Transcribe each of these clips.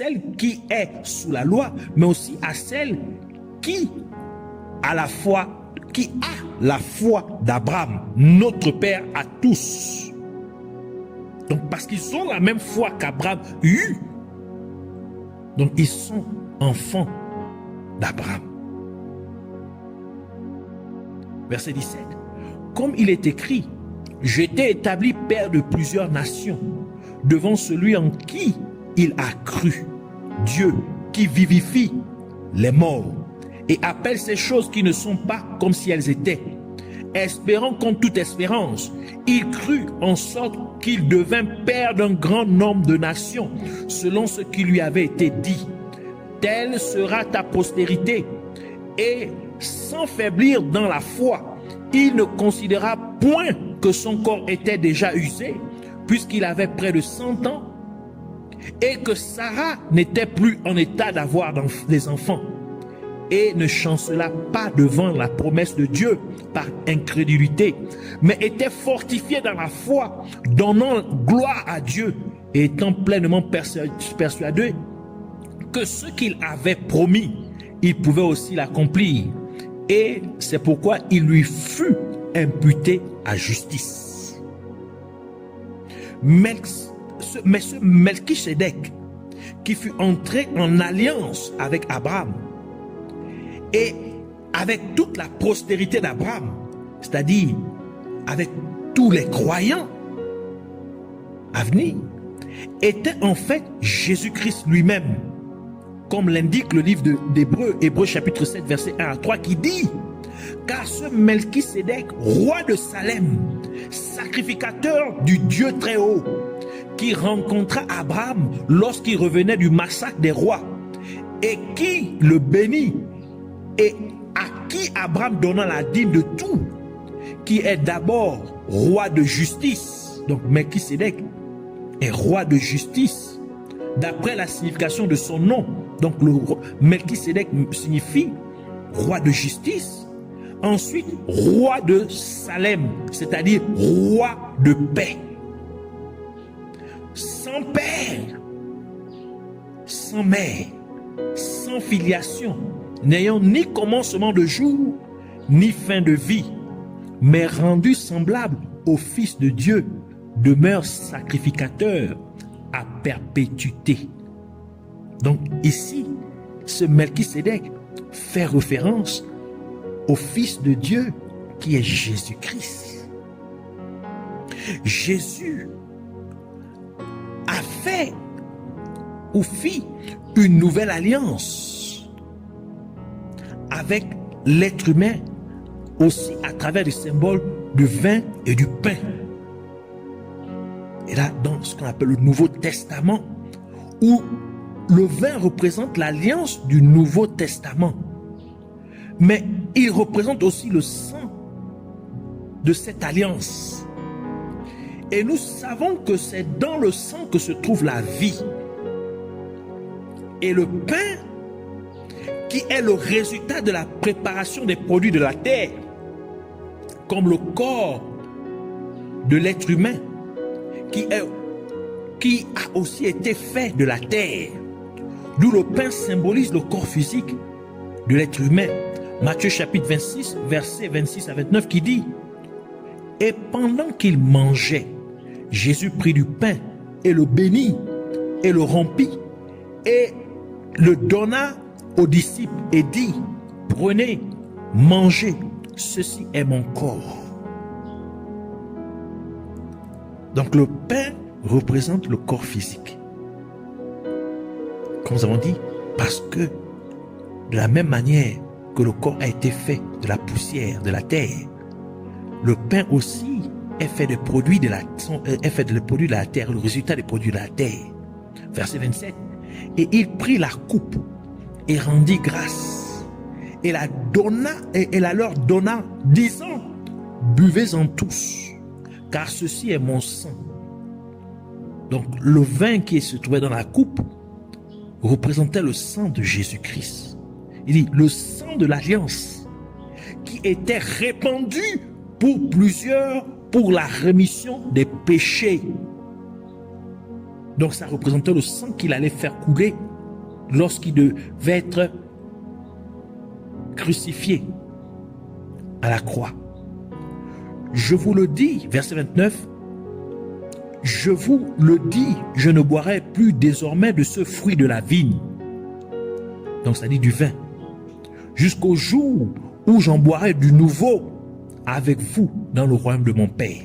celle qui est sous la loi, mais aussi à celle qui a la foi d'Abraham, notre père à tous. Donc parce qu'ils ont la même foi qu'Abraham eut, donc ils sont enfants d'Abraham. Verset 17. Comme il est écrit, je t'ai établi père de plusieurs nations, devant celui en qui il a cru, Dieu qui vivifie les morts et appelle ces choses qui ne sont pas comme si elles étaient. Espérant contre toute espérance, il crut en sorte qu'il devint père d'un grand nombre de nations, selon ce qui lui avait été dit. Telle sera ta postérité. Et sans faiblir dans la foi, il ne considéra point que son corps était déjà usé, puisqu'il avait près de 100 ans, et que Sarah n'était plus en état d'avoir des enfants, et ne chancela pas devant la promesse de Dieu par incrédulité, mais était fortifié dans la foi, donnant gloire à Dieu, et étant pleinement persuadé que ce qu'il avait promis, il pouvait aussi l'accomplir. Et c'est pourquoi il lui fut imputé à justice. Mais ce Melchisédek, qui fut entré en alliance avec Abraham et avec toute la postérité d'Abraham, c'est-à-dire avec tous les croyants à venir, était en fait Jésus-Christ lui-même, comme l'indique le livre d'Hébreux, Hébreux chapitre 7, verset 1 à 3, qui dit: car ce Melchisédek, roi de Salem, sacrificateur du Dieu très haut, qui rencontra Abraham lorsqu'il revenait du massacre des rois, et qui le bénit, et à qui Abraham donna la dîme de tout, qui est d'abord roi de justice. Donc Melchisédek est roi de justice, d'après la signification de son nom. Donc le Melchisédek signifie roi de justice. Ensuite, roi de Salem, c'est-à-dire roi de paix. Sans père, sans mère, sans filiation, n'ayant ni commencement de jour, ni fin de vie, mais rendu semblable au Fils de Dieu, demeure sacrificateur à perpétuité. Donc ici, ce Melchisédek fait référence au Fils de Dieu qui est Jésus-Christ. Jésus a fait ou fit une nouvelle alliance avec l'être humain, aussi à travers le symbole du vin et du pain. Et là, dans ce qu'on appelle le Nouveau Testament, où le vin représente l'alliance du Nouveau Testament, mais il représente aussi le sang de cette alliance. Et nous savons que c'est dans le sang que se trouve la vie. Et le pain, qui est le résultat de la préparation des produits de la terre, comme le corps de l'être humain, qui a aussi été fait de la terre. D'où le pain symbolise le corps physique de l'être humain. Matthieu chapitre 26, versets 26 à 29 qui dit: et pendant qu'il mangeait, Jésus prit du pain et le bénit et le rompit et le donna aux disciples et dit: prenez, mangez, ceci est mon corps. Donc le pain représente le corps physique. Comme nous avons dit, parce que de la même manière que le corps a été fait de la poussière, de la terre, le pain aussi est fait des produits de la terre, le résultat des produits de la terre. Verset 27. Et il prit la coupe et rendit grâce et la leur donna, disant: buvez-en tous, car ceci est mon sang. Donc le vin qui se trouvait dans la coupe représentait le sang de Jésus-Christ. Il dit le sang de l'alliance qui était répandu pour plusieurs pour la rémission des péchés. Donc ça représentait le sang qu'il allait faire couler lorsqu'il devait être crucifié à la croix. Je vous le dis, verset 29, je vous le dis, je ne boirai plus désormais de ce fruit de la vigne. Donc ça dit du vin. Jusqu'au jour où j'en boirai du nouveau avec vous dans le royaume de mon Père.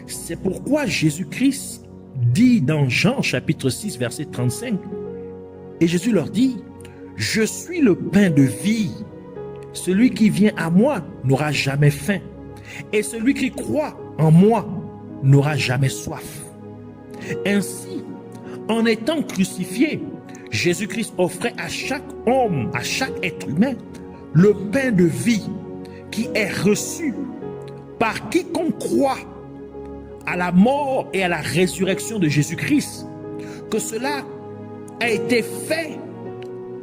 C'est pourquoi Jésus-Christ dit dans Jean chapitre 6 verset 35, et Jésus leur dit, je suis le pain de vie. Celui qui vient à moi n'aura jamais faim. Et celui qui croit en moi n'aura jamais soif. Ainsi, en étant crucifié, Jésus-Christ offrait à chaque homme, à chaque être humain, le pain de vie qui est reçu par quiconque croit à la mort et à la résurrection de Jésus-Christ, que cela a été fait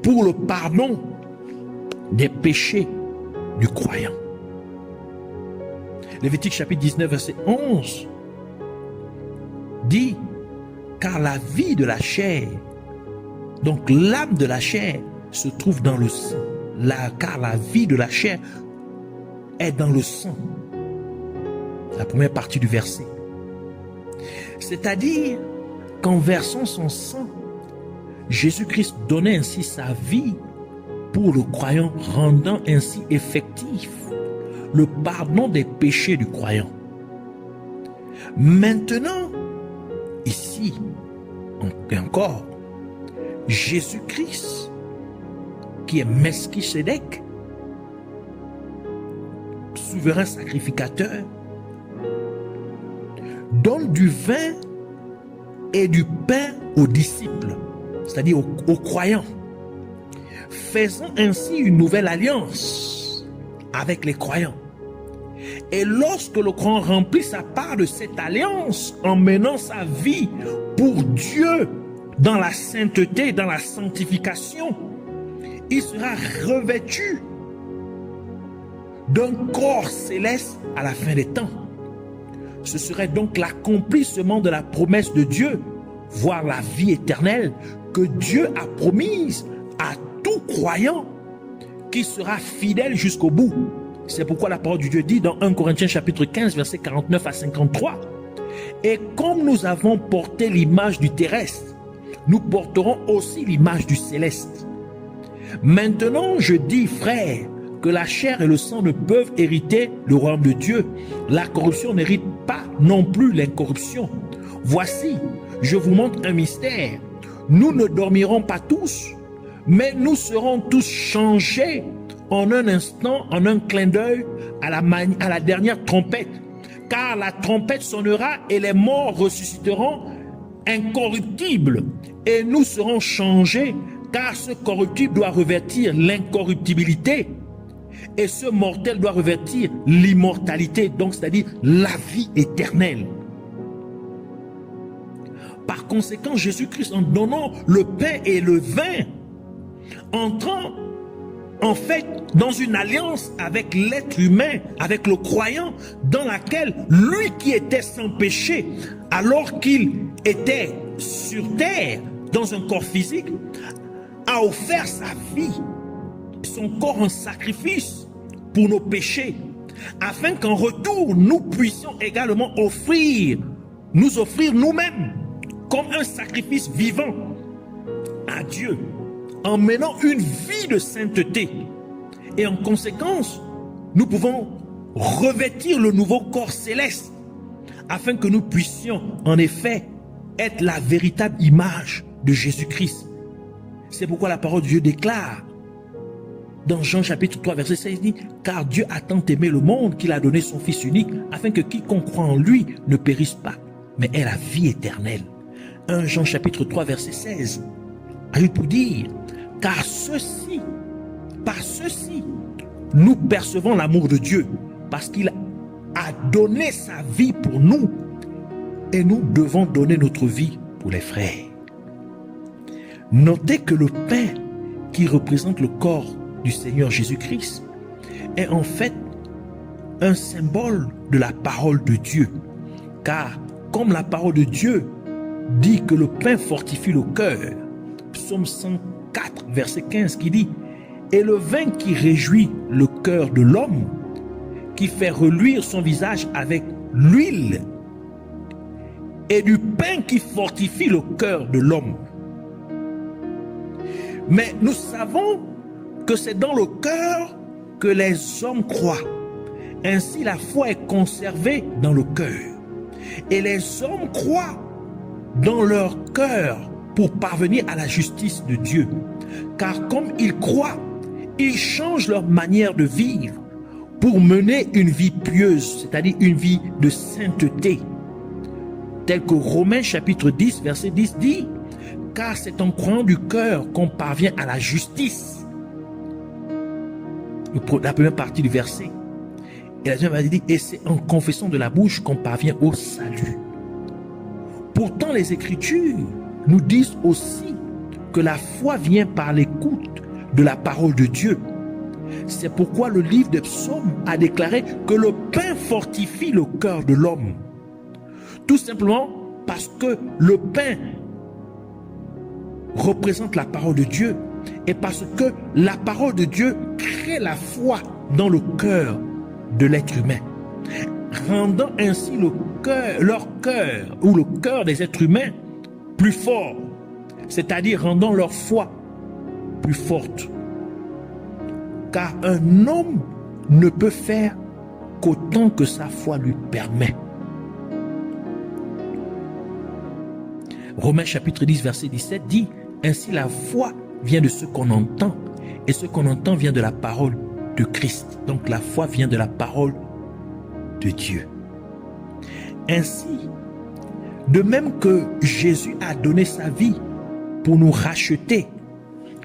pour le pardon des péchés du croyant. Lévitique chapitre 19 verset 11 dit, car la vie de la chair, donc l'âme de la chair, se trouve dans le sang. Car la vie de la chair est dans le sang. La première partie du verset. C'est-à-dire qu'en versant son sang, Jésus-Christ donnait ainsi sa vie pour le croyant, rendant ainsi effectif le pardon des péchés du croyant. Maintenant, ici, encore, Jésus-Christ, qui est Melchisédek, souverain sacrificateur, donne du vin et du pain aux disciples, c'est-à-dire aux croyants, faisant ainsi une nouvelle alliance avec les croyants. Et lorsque le croyant remplit sa part de cette alliance en menant sa vie pour Dieu dans la sainteté, dans la sanctification, il sera revêtu d'un corps céleste à la fin des temps. Ce serait donc l'accomplissement de la promesse de Dieu, voire la vie éternelle que Dieu a promise à tout croyant qui sera fidèle jusqu'au bout. C'est pourquoi la parole de Dieu dit dans 1 Corinthiens chapitre 15 versets 49 à 53, et comme nous avons porté l'image du terrestre, nous porterons aussi l'image du céleste. Maintenant je dis, frères, que la chair et le sang ne peuvent hériter le royaume de Dieu. La corruption n'hérite pas non plus l'incorruption. Voici, je vous montre un mystère. Nous ne dormirons pas tous, mais nous serons tous changés en un instant, en un clin d'œil, à la dernière trompette. Car la trompette sonnera et les morts ressusciteront incorruptibles. Et nous serons changés, car ce corruptible doit revêtir l'incorruptibilité. Et ce mortel doit revêtir l'immortalité, donc c'est-à-dire la vie éternelle. Par conséquent, Jésus-Christ, en donnant le pain et le vin, entrant en fait dans une alliance avec l'être humain, avec le croyant, dans laquelle lui qui était sans péché, alors qu'il était sur terre, dans un corps physique, a offert sa vie, son corps en sacrifice pour nos péchés, afin qu'en retour, nous puissions également nous offrir nous-mêmes comme un sacrifice vivant à Dieu, en menant une vie de sainteté. Et en conséquence, nous pouvons revêtir le nouveau corps céleste, afin que nous puissions en effet être la véritable image de Jésus-Christ. C'est pourquoi la parole de Dieu déclare dans Jean chapitre 3 verset 16, dit, car Dieu a tant aimé le monde qu'il a donné son Fils unique, afin que quiconque croit en lui ne périsse pas, mais ait la vie éternelle. 1 Jean chapitre 3 verset 16 ajoute pour dire, car par ceci, nous percevons l'amour de Dieu, parce qu'il a donné sa vie pour nous, et nous devons donner notre vie pour les frères. Notez que le pain qui représente le corps du Seigneur Jésus-Christ est en fait un symbole de la parole de Dieu. Car comme la parole de Dieu dit que le pain fortifie le cœur, psaume 104, verset 15 qui dit: et le vin qui réjouit le cœur de l'homme, qui fait reluire son visage avec l'huile, et du pain qui fortifie le cœur de l'homme. Mais nous savons que c'est dans le cœur que les hommes croient. Ainsi, la foi est conservée dans le cœur. Et les hommes croient dans leur cœur pour parvenir à la justice de Dieu. Car comme ils croient, ils changent leur manière de vivre pour mener une vie pieuse, c'est-à-dire une vie de sainteté. Tel que Romains chapitre 10, verset 10 dit: car c'est en croyant du cœur qu'on parvient à la justice. La première partie du verset. Et la deuxième partie dit: et c'est en confessant de la bouche qu'on parvient au salut. Pourtant, les Écritures nous disent aussi que la foi vient par l'écoute de la parole de Dieu. C'est pourquoi le livre des psaumes a déclaré que le pain fortifie le cœur de l'homme. Tout simplement parce que le pain représente la parole de Dieu et parce que la parole de Dieu crée la foi dans le cœur de l'être humain, rendant ainsi leur cœur ou le cœur des êtres humains plus fort, c'est-à-dire rendant leur foi plus forte. Car un homme ne peut faire qu'autant que sa foi lui permet. Romains chapitre 10 verset 17 dit: ainsi la foi vient de ce qu'on entend, et ce qu'on entend vient de la parole de Christ. Donc la foi vient de la parole de Dieu. Ainsi, de même que Jésus a donné sa vie pour nous racheter,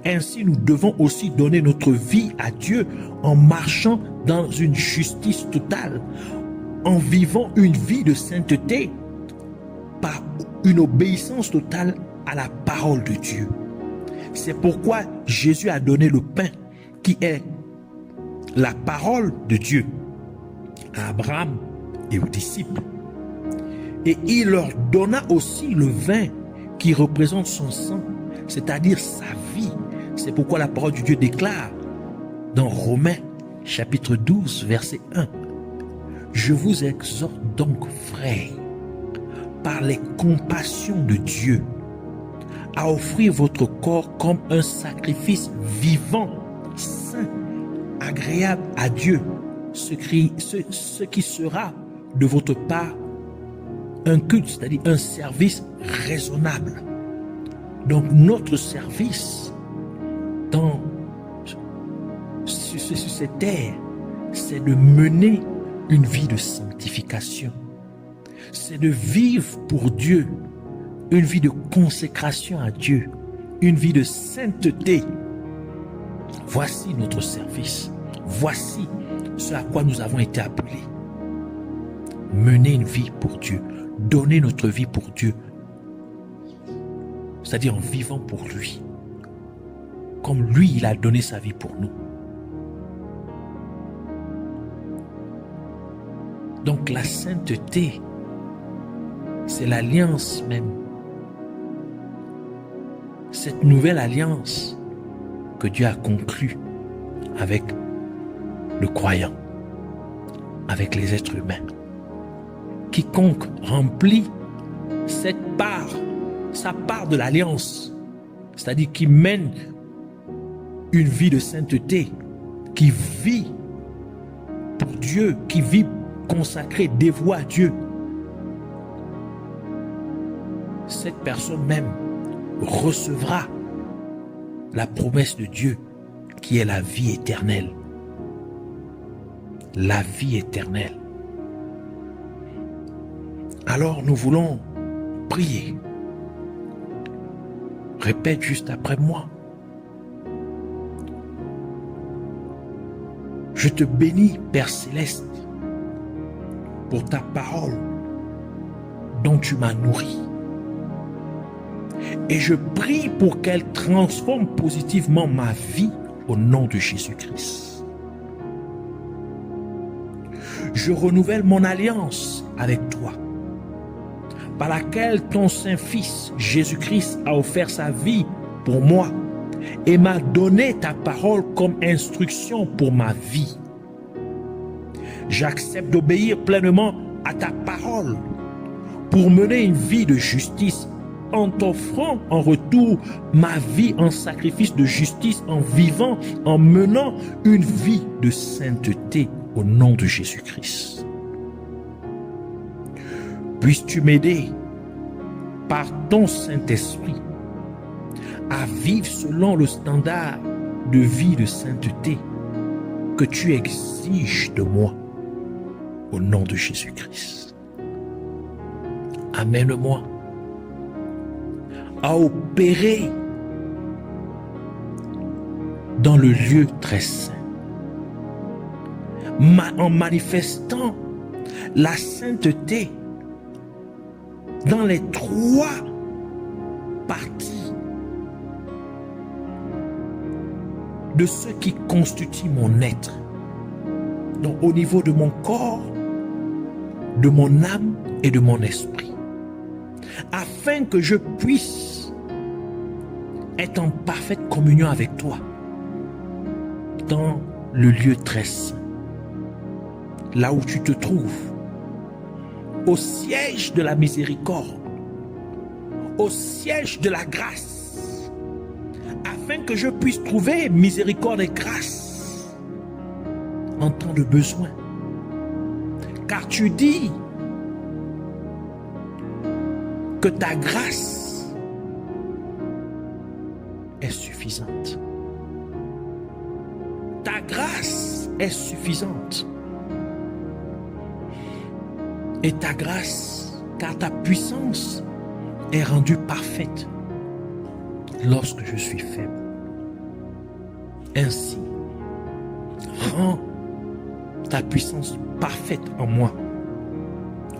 ainsi nous devons aussi donner notre vie à Dieu en marchant dans une justice totale, en vivant une vie de sainteté par une obéissance totale à la parole de Dieu. C'est pourquoi Jésus a donné le pain qui est la parole de Dieu à Abraham et aux disciples. Et il leur donna aussi le vin qui représente son sang, c'est-à-dire sa vie. C'est pourquoi la parole de Dieu déclare dans Romains chapitre 12 verset 1: je vous exhorte donc, frères, par les compassions de Dieu, à offrir votre corps comme un sacrifice vivant, saint, agréable à Dieu, ce qui sera de votre part un culte, c'est-à-dire un service raisonnable. Donc notre service sur cette terre, c'est de mener une vie de sanctification. C'est de vivre pour Dieu, une vie de consécration à Dieu, une vie de sainteté. Voici notre service. Voici ce à quoi nous avons été appelés. Mener une vie pour Dieu, donner notre vie pour Dieu, c'est-à-dire en vivant pour lui, comme lui, il a donné sa vie pour nous. Donc la sainteté, c'est l'alliance même. Cette nouvelle alliance que Dieu a conclue avec le croyant, avec les êtres humains. Quiconque remplit cette part, sa part de l'alliance, c'est-à-dire qui mène une vie de sainteté, qui vit pour Dieu, qui vit consacré, dévoué à Dieu, cette personne même recevra la promesse de Dieu qui est la vie éternelle. La vie éternelle. Alors nous voulons prier. Répète juste après moi. Je te bénis, Père Céleste, pour ta parole dont tu m'as nourri. Et je prie pour qu'elle transforme positivement ma vie au nom de Jésus-Christ. Je renouvelle mon alliance avec toi, par laquelle ton Saint-Fils Jésus-Christ a offert sa vie pour moi et m'as donné ta parole comme instruction pour ma vie. J'accepte d'obéir pleinement à ta parole pour mener une vie de justice en t'offrant en retour ma vie en sacrifice de justice, en vivant, en menant une vie de sainteté au nom de Jésus-Christ. Puisses-tu m'aider par ton Saint-Esprit à vivre selon le standard de vie de sainteté que tu exiges de moi au nom de Jésus-Christ. Amène-moi à opérer dans le lieu très saint, en manifestant la sainteté dans les trois parties de ce qui constitue mon être. Donc au niveau de mon corps, de mon âme et de mon esprit, afin que je puisse être en parfaite communion avec toi dans le lieu très saint, là où tu te trouves, au siège de la miséricorde, au siège de la grâce, afin que je puisse trouver miséricorde et grâce en temps de besoin. Car tu dis que ta grâce est suffisante. Ta grâce est suffisante. Et ta grâce, car ta puissance est rendue parfaite lorsque je suis faible. Ainsi, rends ta puissance parfaite en moi,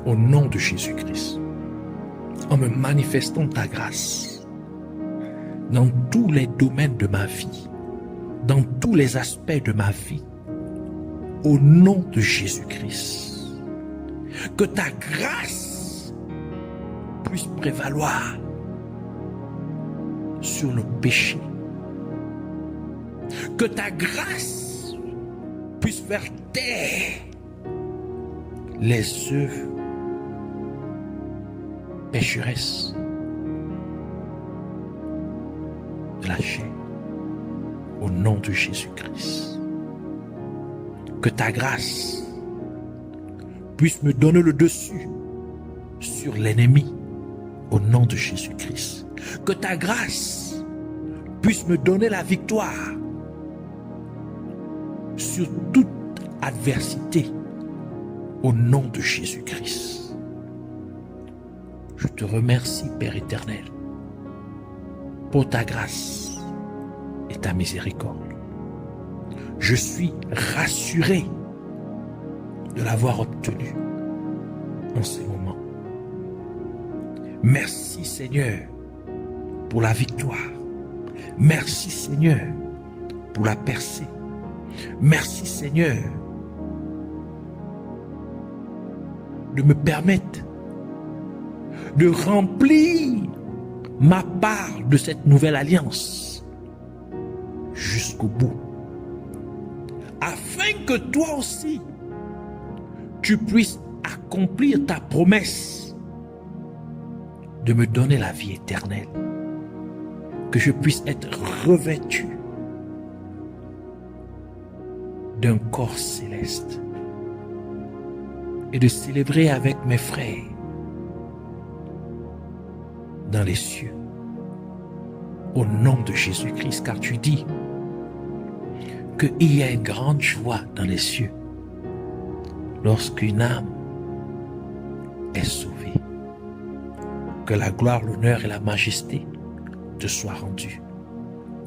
au nom de Jésus-Christ, en me manifestant ta grâce dans tous les domaines de ma vie, dans tous les aspects de ma vie, au nom de Jésus-Christ. Que ta grâce puisse prévaloir sur le péché. Que ta grâce puisse faire taire les œuvres pécheresses de la chair, au nom de Jésus-Christ. Que ta grâce puisse me donner le dessus sur l'ennemi, au nom de Jésus-Christ. Que ta grâce puisse me donner la victoire sur toute adversité, au nom de Jésus-Christ. Je te remercie, Père éternel, pour ta grâce et ta miséricorde. Je suis rassuré de l'avoir obtenu en ce moment. Merci Seigneur pour la victoire. Merci Seigneur pour la percée. Merci Seigneur de me permettre de remplir ma part de cette nouvelle alliance jusqu'au bout, afin que toi aussi tu puisses accomplir ta promesse de me donner la vie éternelle, que je puisse être revêtu d'un corps céleste et de célébrer avec mes frères dans les cieux, au nom de Jésus-Christ, car tu dis qu'il y a une grande joie dans les cieux lorsqu'une âme est sauvée. Que la gloire, l'honneur et la majesté te soient rendues.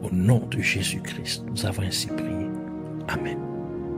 Au nom de Jésus-Christ, nous avons ainsi prié. Amen.